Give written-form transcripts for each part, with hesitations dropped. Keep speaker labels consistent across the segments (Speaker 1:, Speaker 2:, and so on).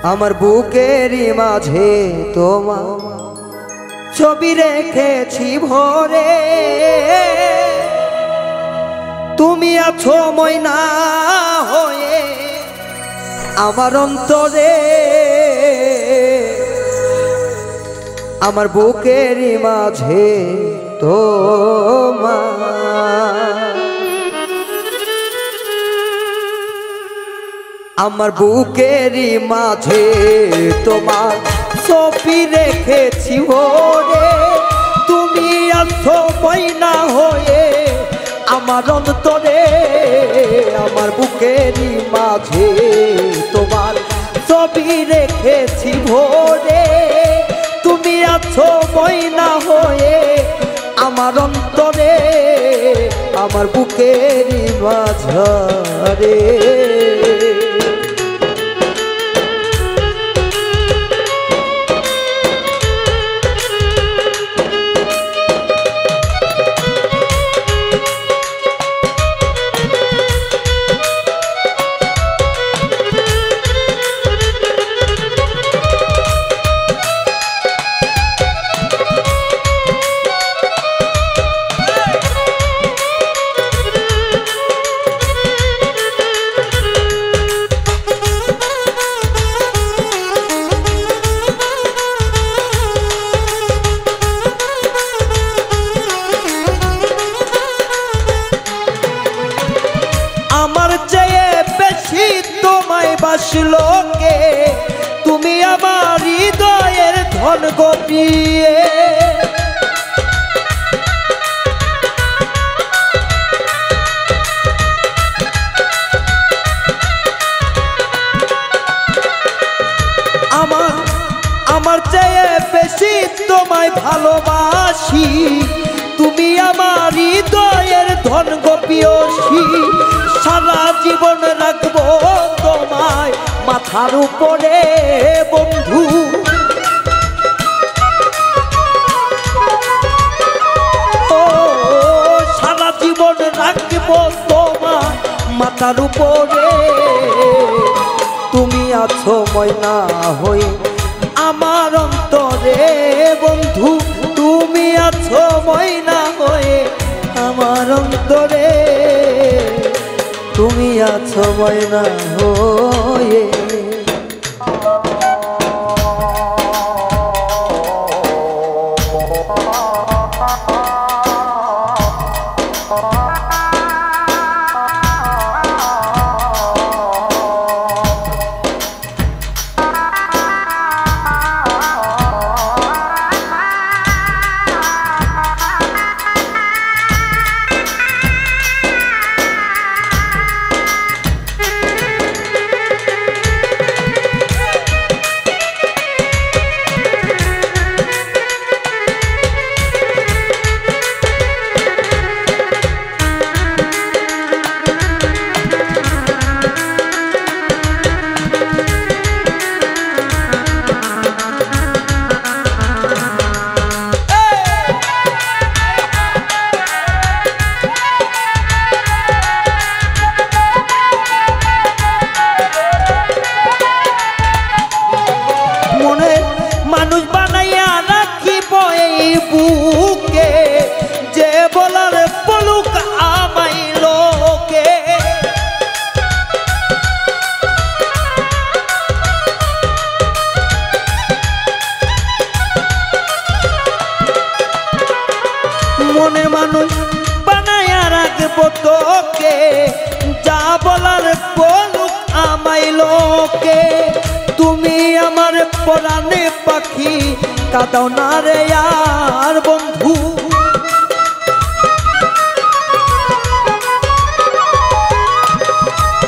Speaker 1: আমার বুকেরই মাঝে তোমার ছবি রেখেছি ভরে, তুমি আছো ময়না হয়ে আমার অন্তরে। আমার বুকেরই মাঝে তোমার, আমার বুকেরই মাঝে তোমার ছবি রেখেছি ভরে, তুমি আছো ময়না হয়ে আমার অন্তরে। আমার বুকেরই মাঝে তোমার ছবি রেখেছি ভরে, তুমি আছো ময়না হয়ে আমার অন্তরে। আমার বুকেরই মাঝে বাসলো কে, তুমি আমার হৃদয়ের ধন গোপিয়ে। আমার চেয়ে বেশি তোমায় ভালোবাসি, তুমি আমার হৃদয়ের ধন গোপিয়সী। সারা জীবন রাখবো তোমায় মাথার উপরে বন্ধু, ও সারা জীবন রাখবো তোমায় মাথার উপরে। তুমি আছো ময়না হয়ে আমার অন্তরে বন্ধু, তুমি আছো ময়না হয়ে আমার অন্তরে। তুমি আছো ময়না হয়ে বুকে যে বলার পলুক আমাই লোকে। মনের মানুষ বানাইয়া রাখবো তোকে, যা বলার পলুক আমাই লোকে। তুমি আমার পরাণে পাখি, কাঁদাও না রে আর বন্ধু।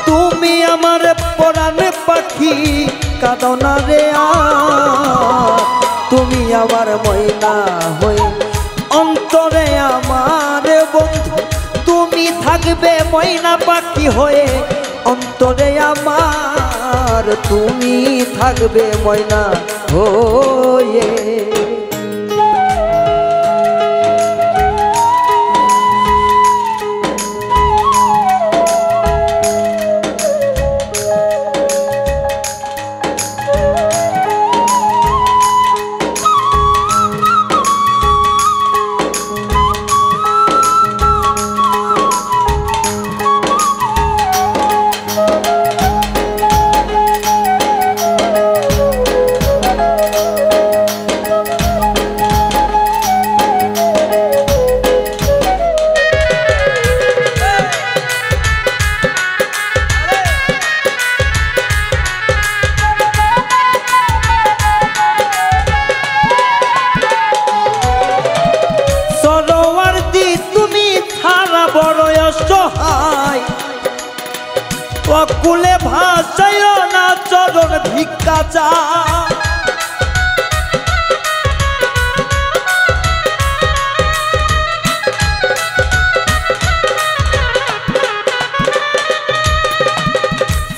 Speaker 1: তুমি আমার পরাণে পাখি, কাঁদাও না রে আর। তুমি আবার ময়না হয়ে অন্তরে আমার বন্ধু, তুমি থাকবে ময়না পাখি হয়ে অন্তরে আমার। তুমি থাকবে ময়না হয়ে। অকুলে ভাষায় না চরণ ভিক্ষা চা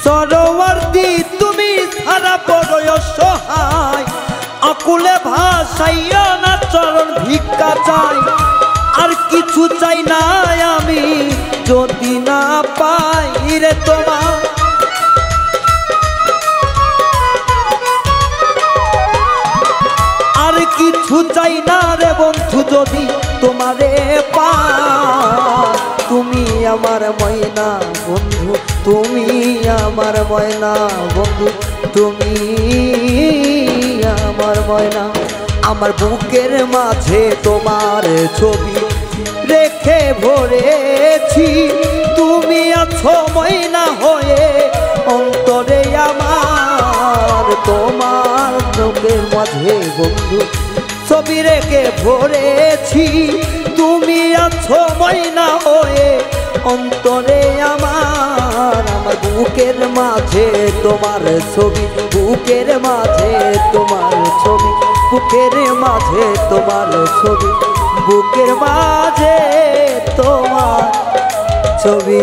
Speaker 1: সরোবর্তী তুমি সারা বড় অসহায় অকুলে ভাষাইয়া না চরণ ভিক্ষা চাই আর কিছু চাই না আমি যদি না পাই রে তোমার আর কিছু চাই না রে বন্ধু যদি তোমারে পাই তুমি আমার ময়না বন্ধু তুমি আমার ময়না বন্ধু তুমি আমার ময়না আমার বুকের মাঝে তোমার ছবি রেখে ভরেছি তুমি আছো ময়না হয়ে অন্তরে আমার তোমার বুকের মাঝে বন্ধু ছবি রেখে ভরেছি তুমি আছো ময়না হয়ে অন্তরে আমার আমার বুকের মাঝে তোমার ছবি বুকের মাঝে তোমার ছবি বুকের মাঝে তোমার ছবি বুকের মাঝে তোমার ছবি।